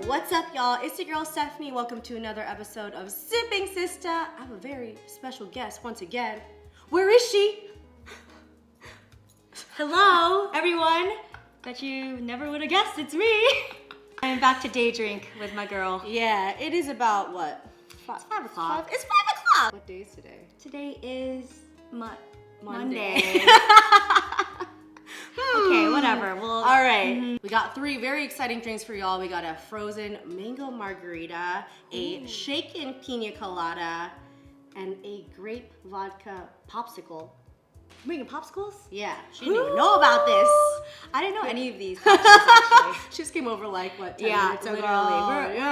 What's up, y'all? It's your girl Stephanie. Welcome to another episode of SippingSista. I have a very special guest once again. Where is she? Hello, everyone. Bet you never would have guessed it's me. I'm back to day drink with my girl. Yeah, it is about what? It's 5 o'clock. It's 5 o'clock. What day is today? Today is Monday. Okay, whatever. Well, all right. We got 3 very exciting drinks for y'all. We got a frozen mango margarita, a shaken pina colada, and a grape vodka popsicle. Making popsicles? Yeah, she didn't even know about this. I didn't know any of these popsicles, actually. She just came over like, what, 10 Yeah, minutes ago? literally. We're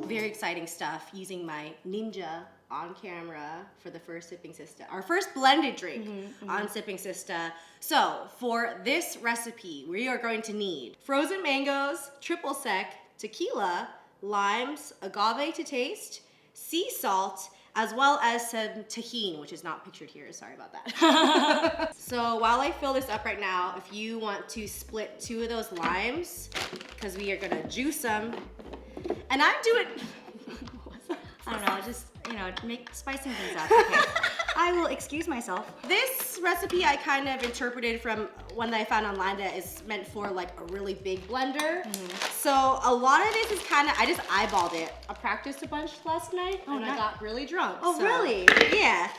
on Very exciting stuff using my ninja on camera for the first SippingSista, our first blended drink on SippingSista. So for this recipe, we are going to need frozen mangoes, triple sec, tequila, limes, agave to taste, sea salt, as well as some tahini, which is not pictured here. Sorry about that. So while I fill this up right now, if you want to split 2 of those limes, because we are gonna juice them, and I'm doing, I don't know, just, spicing things up. Okay. I will excuse myself. This recipe I kind of interpreted from one that I found online that is meant for like a really big blender. So a lot of this is kind of, I just eyeballed it. I practiced a bunch last night and I got really drunk. Oh, so, really? Yeah.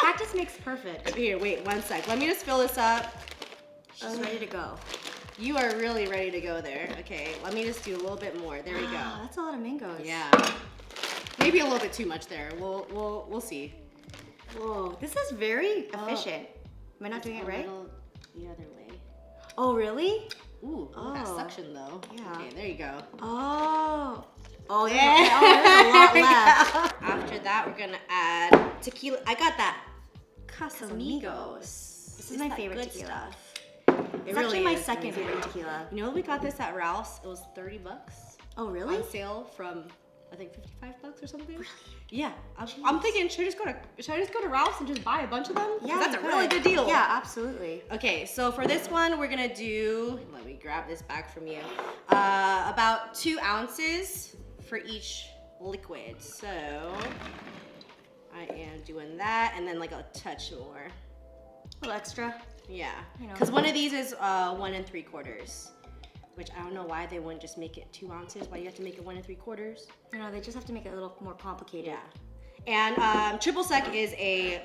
Practice makes perfect. Here, wait 1 sec. Let me just fill this up. She's ready to go. You are really ready to go there. Okay, let me just do a little bit more. There we go. That's a lot of mangoes. Yeah. Maybe a little bit too much there. We'll see. Whoa, this is very efficient. Am I not doing it right? The other way. Oh, really? Ooh, look at that suction though. Yeah. Okay, there you go. Oh, Yeah. there's a lot left. After that, we're gonna add tequila. I got that Casamigos. This is my favorite good tequila. stuff. It's actually my second favorite tequila. You know, we got this at Ralph's. It was $30. Oh, really? On sale from, I think, $55 or something. Really? Yeah. I'm thinking, should I just go to Ralph's and just buy a bunch of them? Yeah, that's a really good deal. Yeah, absolutely. Okay, so for this one, we're gonna do, let me grab this back from you, about 2 ounces for each liquid. So I am doing that, and then like a touch more. A little extra. Yeah, because one of these is 1 3/4, which I don't know why they wouldn't just make it 2 ounces. Why you have to make it 1 3/4? No, they just have to make it a little more complicated. Yeah, and triple sec is a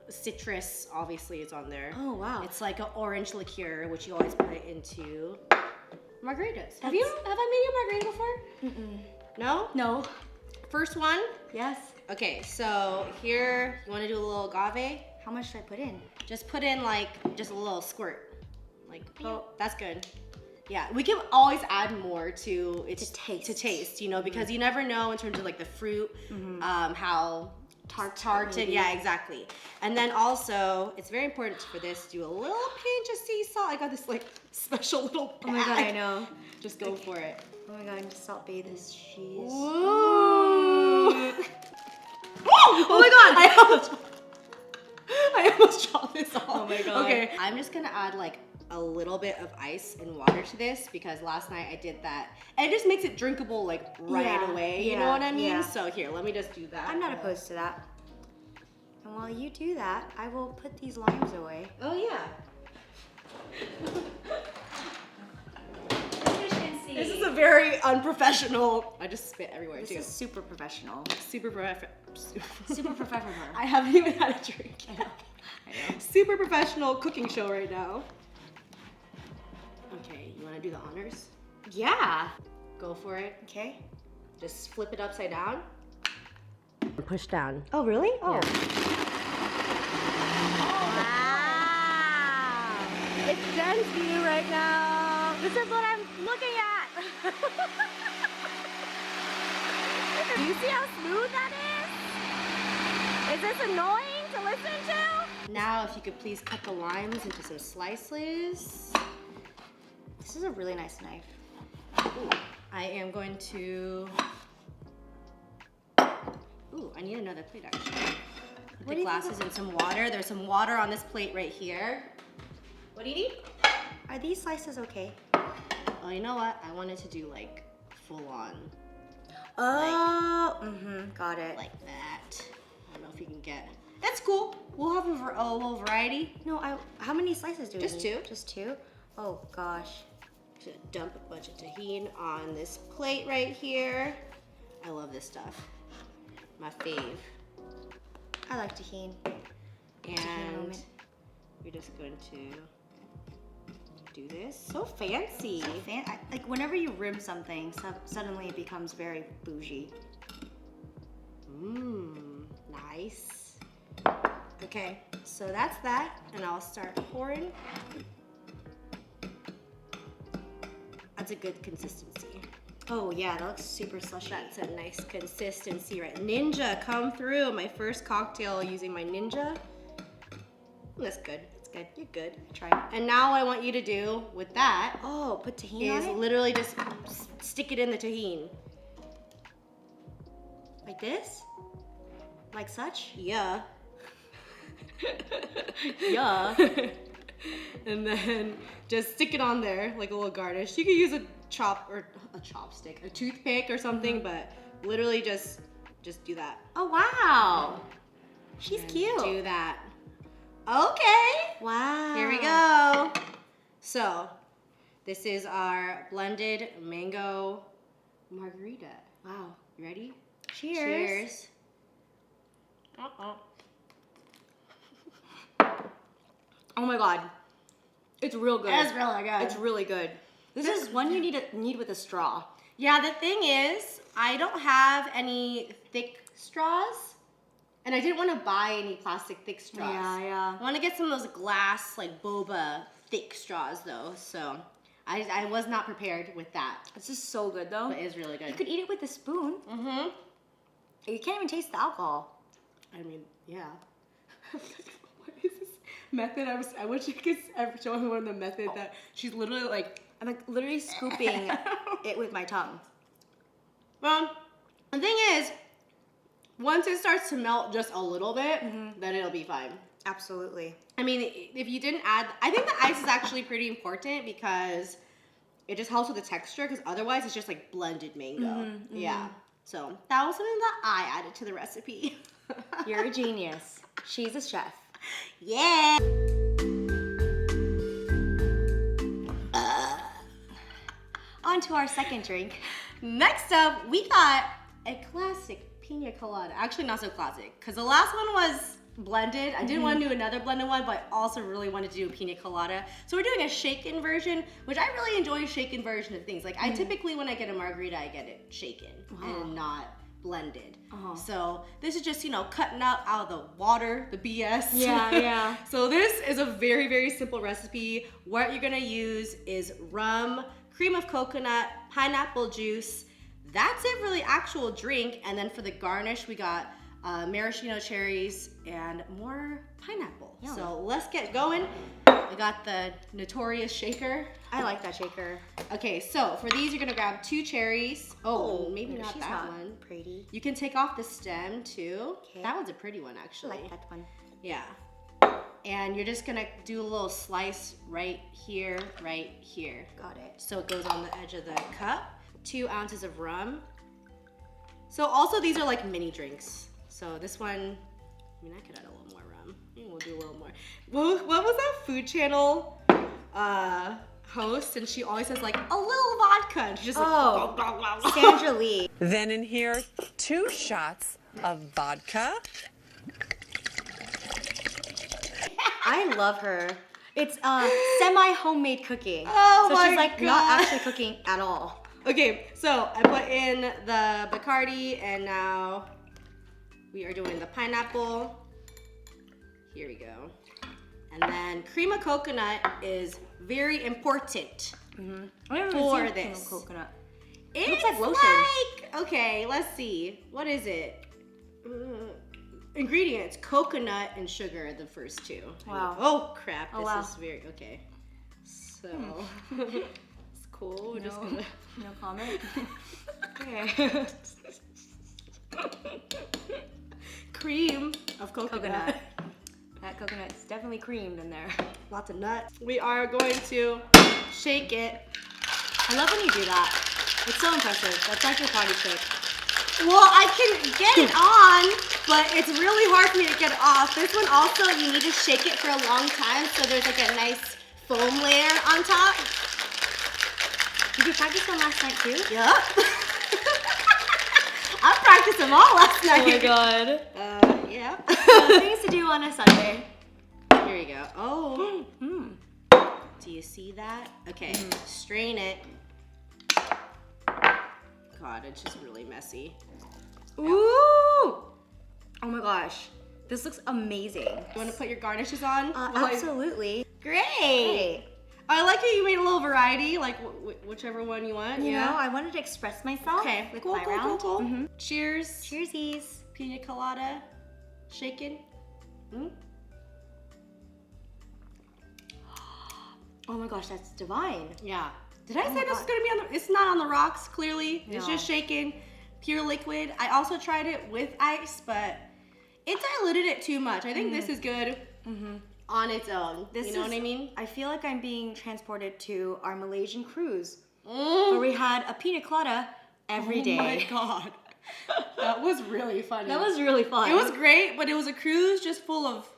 citrus. Obviously, it's on there. Oh wow. It's like an orange liqueur, which you always put into margaritas. Have I made you a margarita before? No? No. First one? Yes. Okay, so here, you want to do a little agave? How much should I put in? Just put in just a little squirt. That's good. Yeah, we can always add more to taste, because you never know in terms of like the fruit, how tart it. Yeah, exactly. And then also, it's very important for this to do a little pinch of sea salt. I got this like special little bag. Oh my god, I know. Just go for it. Oh my god, I'm just salt bathe this cheese. Ooh. Oh my god! I almost dropped this off. Oh my god. Okay, I'm just gonna add like a little bit of ice and water to this because last night I did that. And it just makes it drinkable like right away, you know what I mean? Yeah. So here, let me just do that. I'm not opposed to that. And while you do that, I will put these limes away. Oh yeah. Efficiency. This is a very unprofessional, I just spit everywhere too. This is super professional. Super professional. I I haven't even had a drink yet. I know. Super professional cooking show right now. Okay, you want to do the honors? Yeah. Go for it. Okay. Just flip it upside down. And push down. Oh, really? Oh. Yeah. Wow. It's Jenn's view right now. This is what I'm looking at. Do you see how smooth that is? Is this annoying to listen to? Now, if you could please cut the limes into some slices. This is a really nice knife. Ooh, I am going to. Ooh, I need another plate actually. Put the glasses and some water. There's some water on this plate right here. What do you need? Are these slices okay? Oh, you know what? I wanted to do like full on. Oh, got it. Like that. I don't know if you can get. That's cool. We'll have a little variety. No, how many slices do we Just need? two. Just two? Oh gosh. Should dump a bunch of tahini on this plate right here. I love this stuff. My fave. I like tahini. And we're just going to do this. So fancy. Like whenever you rim something, suddenly it becomes very bougie. Nice. Okay, so that's that, and I'll start pouring. That's a good consistency. Oh yeah, that looks super slushy. That's a nice consistency, right? Ninja, come through. My first cocktail using my Ninja. That's good. That's good. You're good. Try it. And now what I want you to do with that Put tahini on is it? literally just stick it in the tahini. Like this? Like such? Yeah. Yeah. And then just stick it on there like a little garnish. You could use a chopstick, a toothpick or something, but literally just do that. Oh wow. She's And cute. Do that. Okay. Wow. Here we go. So, this is our blended mango margarita. Wow. You ready? Cheers. Cheers. Oh my god. It's real good. It's really good. It's really good. This is one you need with a straw. Yeah, the thing is, I don't have any thick straws, and I didn't want to buy any plastic thick straws. Yeah. I want to get some of those glass, like boba thick straws though, so I was not prepared with that. This is so good though. But it is really good. You could eat it with a spoon. Mm-hmm. You can't even taste the alcohol. I mean, yeah. What is this method? I wish you could ever show everyone the method that she's literally like. I'm like literally scooping it with my tongue. Well, the thing is, once it starts to melt just a little bit, then it'll be fine. Absolutely. I mean, if you didn't add, I think the ice is actually pretty important because it just helps with the texture, because otherwise it's just like blended mango. Yeah. So that was something that I added to the recipe. You're a genius. She's a chef. Yeah. On to our second drink. Next up, we got a classic pina colada. Actually, not so classic, because the last one was blended. I didn't want to do another blended one, but I also really wanted to do a pina colada. So we're doing a shaken version, which I really enjoy a shaken version of things. Like I typically, when I get a margarita, I get it shaken and not blended. So this is just, cutting out of the water, the BS. Yeah. So this is a very, very simple recipe. What you're gonna use is rum, cream of coconut, pineapple juice. That's it for the actual drink. And then for the garnish, we got maraschino cherries and more pineapple. Yum. So let's get going. I got the notorious shaker. I like that shaker. Okay, so for these, you're gonna grab 2 cherries. Oh, maybe no, not she's that not one. Pretty. You can take off the stem too. Okay. That one's a pretty one, I actually. like that one. Yeah. And you're just gonna do a little slice right here, right here. Got it. So it goes on the edge of the cup. 2 ounces of rum. So also these are like mini drinks. So this one, I mean, I could add a little more rum. Maybe we'll do a little more. What was that Food Channel host? And she always says like a little vodka. And she's just like, Sandra Lee. Then in here, 2 shots of vodka. I love her. It's semi-homemade cooking. Oh so my she's like God. not actually cooking at all. Okay, so I put in the Bacardi and now we are doing the pineapple. Here we go. And then cream of coconut is very important for this. Coconut. It looks like lotion. Okay, let's see. What is it? Ingredients: coconut and sugar are the first 2. Wow. Oh crap! Oh, This wow. is very okay. So it's cool. We're just gonna. No comment. Okay. Cream of coconut. That coconut's definitely creamed in there. Lots of nuts. We are going to shake it. I love when you do that. It's so impressive. That's like your party trick. Well, I can get it on, but it's really hard for me to get it off. This one also, you need to shake it for a long time so there's like a nice foam layer on top. Did you practice one last night too? Yup. I practiced them all last night. Oh my god. Yeah. Things to do on a Sunday. Here you go. Oh. Do you see that? Okay, strain it. God, it's just really messy. Ooh! Oh my gosh. This looks amazing. You want to put your garnishes on? Absolutely. Great. Hey. I like how you made a little variety, like whichever one you want. You know, I wanted to express myself with my round. Cool. Cheers. Cheersies. Pina colada. Shaken. Oh my gosh, that's divine. Yeah. Did I say this is gonna be on the? It's not on the rocks. Clearly, it's No. just shaken, pure liquid. I also tried it with ice, but it diluted it too much. I think this is good on its own. You know what I mean? I feel like I'm being transported to our Malaysian cruise where we had a pina colada every day. Oh my god, that was really funny. That was really fun. It was great, but it was a cruise just full of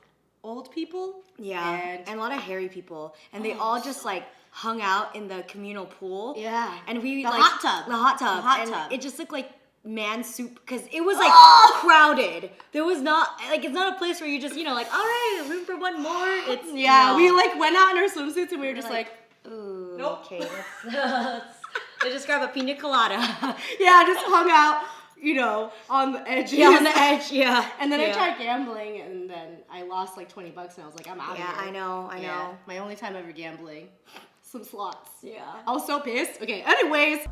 old people. Yeah, and a lot of hairy people, and they all just like hung out in the communal pool. Yeah, and we the like hot tub. The hot tub. The hot and tub. It just looked like man soup because it was like crowded. There was not like it's not a place where you just like all right, room for one more. It's we like went out in our swimsuits and we were just like ooh, nope. okay, let's just grab a pina colada. Yeah, just hung out. On the edge. Yeah, on the edge, yeah. And then I tried gambling, and then I lost like $20, and I was like, I'm out of here. Yeah, I know. My only time ever gambling. Some slots. Yeah. I was so pissed. Okay, anyways.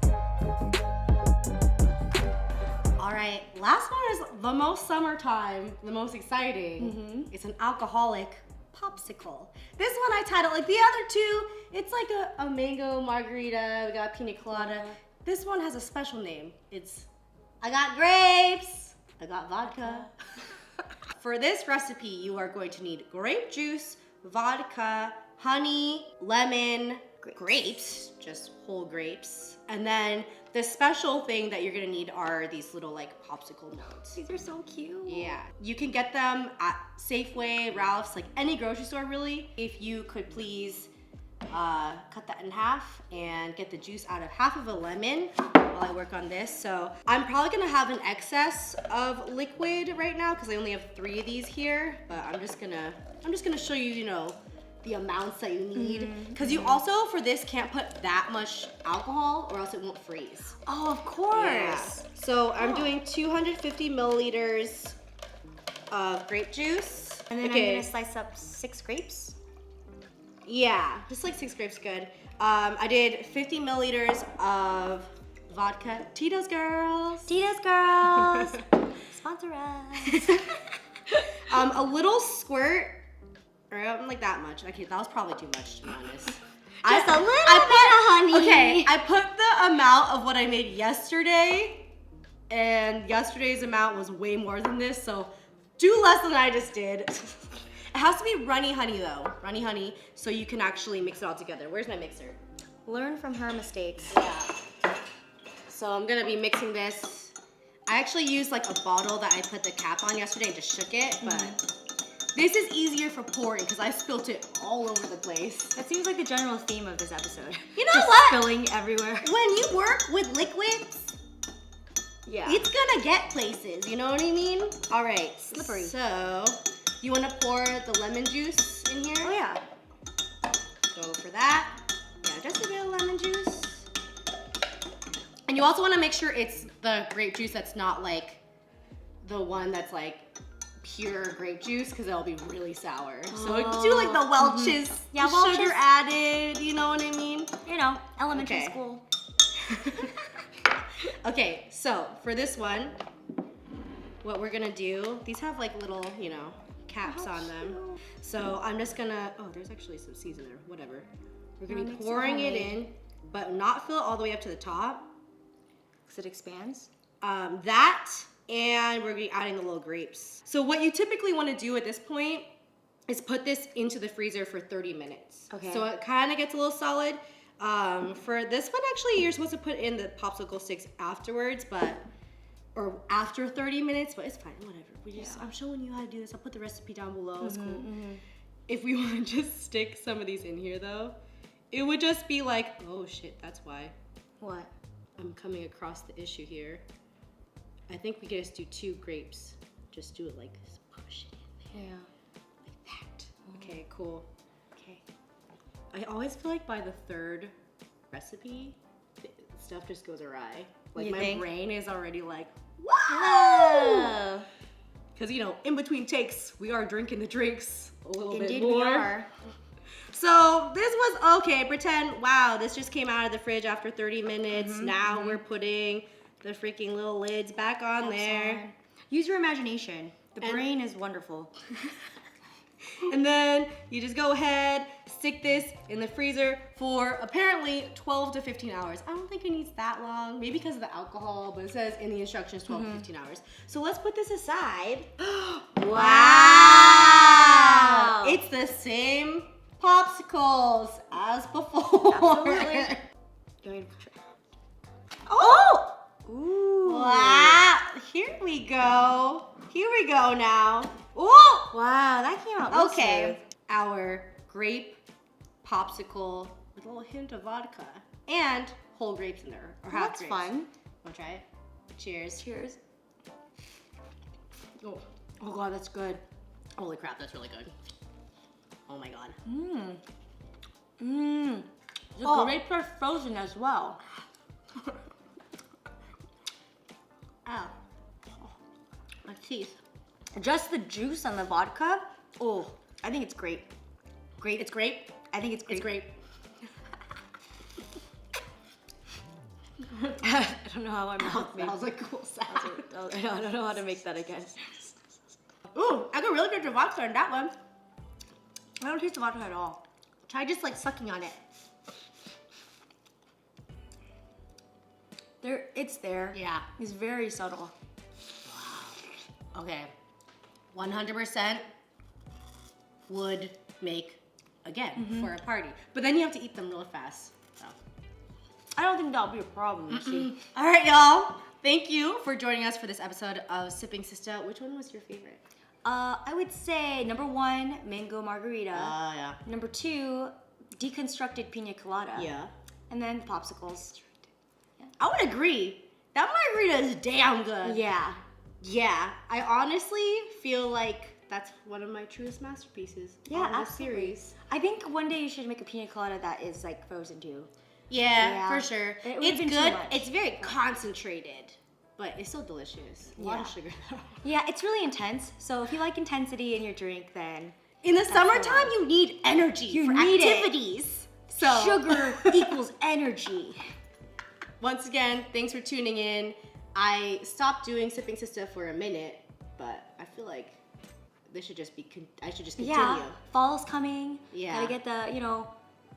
All right, last one is the most summertime, the most exciting. It's an alcoholic popsicle. This one I titled, like the other two, it's like a mango margarita, we got pina colada. This one has a special name. I got grapes, I got vodka. For this recipe, you are going to need grape juice, vodka, honey, lemon, grapes, just whole grapes. And then the special thing that you're gonna need are these little like popsicle melts. These are so cute. Yeah, you can get them at Safeway, Ralph's, like any grocery store really. If you could please cut that in half and get the juice out of half of a lemon while I work on this. So I'm probably gonna have an excess of liquid right now because I only have 3 of these here, but I'm just gonna show you, the amounts that you need. Because you also, for this, can't put that much alcohol or else it won't freeze. Oh, of course. Yeah. So I'm doing 250 milliliters of grape juice. And then I'm gonna slice up 6 grapes. Yeah, just like 6 grapes, good. I did 50 milliliters of vodka. Tito's Girls. Tito's Girls. Sponsor us. A little squirt, or like that much. Okay, that was probably too much to be honest. Just a little bit of honey. Okay, I put the amount of what I made yesterday, and yesterday's amount was way more than this, so do less than I just did. It has to be runny honey though, runny honey, so you can actually mix it all together. Where's my mixer? Learn from her mistakes. Yeah. So I'm gonna be mixing this. I actually used like a bottle that I put the cap on yesterday and just shook it, but this is easier for pouring because I spilt it all over the place. That seems like the general theme of this episode. You know just what? Spilling everywhere. When you work with liquids, Yeah. it's gonna get places, you know what I mean? All right, Slippery. So, you wanna pour the lemon juice in here? Oh yeah. Go for that. Yeah, just a bit of lemon juice. And you also wanna make sure it's the grape juice that's not like the one that's like pure grape juice because it'll be really sour. So do like the Welch's, Yeah, the Welch's. sugar added, you know what I mean? Elementary Okay. school. Okay, so for this one, what we're gonna do, these have like little, caps on them. So I'm just gonna, there's actually some seasoner, whatever. We're gonna be mix it pouring it homemade. in, but not fill it all the way up to the top. Because it expands. That, and we're gonna be adding the little grapes. So what you typically wanna do at this point is put this into the freezer for 30 minutes. Okay. So it kinda gets a little solid. For this one, actually, you're supposed to put in the popsicle sticks afterwards, or after 30 minutes, but it's fine, whatever. I'm showing you how to do this. I'll put the recipe down below. It's cool. If we want to just stick some of these in here, though, it would just be like, oh shit, that's why. What? I'm coming across the issue here. I think we can just do 2 grapes. Just do it like this. Push it in there. Yeah. Like that. Okay, cool. Okay. I always feel like by the 3rd recipe, stuff just goes awry. Like You my think? brain is already like, Whoa! because in between takes, we are drinking the drinks a little Indeed bit more. we are. So this was okay. Pretend, wow, this just came out of the fridge after 30 minutes. Now we're putting the freaking little lids back on there. Use your imagination. The brain is wonderful. And then you just go ahead, stick this in the freezer for apparently 12 to 15 hours. I don't think it needs that long, maybe because of the alcohol, but it says in the instructions 12 to 15 hours. So let's put this aside. Wow! It's the same popsicles as before. Absolutely. Oh! Ooh. Wow! Here we go. Here we go now. Ooh! Wow, that came out real Okay, smooth. our grape popsicle with a little hint of vodka and whole grapes in there, or half That's grapes. fun. Wanna try it? Cheers. Cheers. Oh god, that's good. Holy crap, that's really good. Oh my god. The grapes are frozen as well. Ow. My teeth. Just the juice and the vodka. Oh, I think it's great. Great. It's great. I think it's great. It's great. I don't know how my mouth That was a cool sound. I don't know how to make that again. Ooh, I got really good to vodka on that one. I don't taste the vodka at all. Try just like sucking on it. It's there. Yeah. It's very subtle. Okay. 100% would make again for a party. But then you have to eat them real fast. So. I don't think that'll be a problem. See. All right, y'all. Thank you for joining us for this episode of Sipping Sista. Which one was your favorite? I would say number 1, mango margarita. Yeah. Number 2, deconstructed pina colada. Yeah. And then popsicles. I would agree. That margarita is damn good. Yeah. Yeah. I honestly feel like that's one of my truest masterpieces. Yeah, on this absolutely. series. I think one day you should make a pina colada that is like frozen too. Yeah, for sure. It would've It's been too good. much. It's very concentrated, but it's still delicious. A lot of sugar though. Yeah, it's really intense. So if you like intensity in your drink, then In the summertime, one. you need energy You for need it. activities. So sugar equals energy. once again, thanks for tuning in. I stopped doing Sipping Sista for a minute, but I feel like this should just be. I should just continue. Yeah, fall's coming. Yeah. Gotta get the,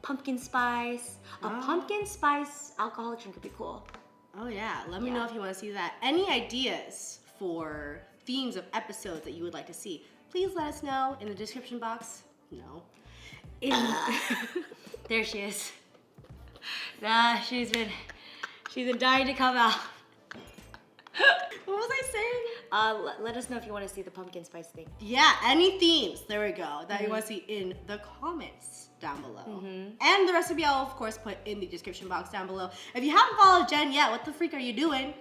pumpkin spice. A pumpkin spice alcoholic drink would be cool. Oh yeah. Let me know if you want to see that. Any ideas for themes of episodes that you would like to see? Please let us know in the description box. No. There she is. She's been dying to come out. What was I saying? Let us know if you want to see the pumpkin spice thing. Yeah, any themes, there we go, that you want to see in the comments down below. And the recipe I'll, of course, put in the description box down below. If you haven't followed Jen yet, what the freak are you doing?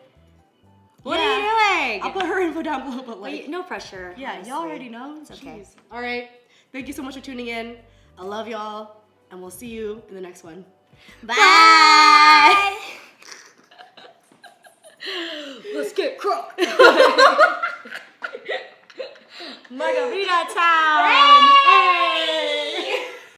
What are you doing? I'll put her info down below, but like... Wait, no pressure. yeah, honestly. y'all already know. It's okay. Jeez. All right, thank you so much for tuning in. I love y'all, and we'll see you in the next one. Bye! Let's get crunk. Margarita time.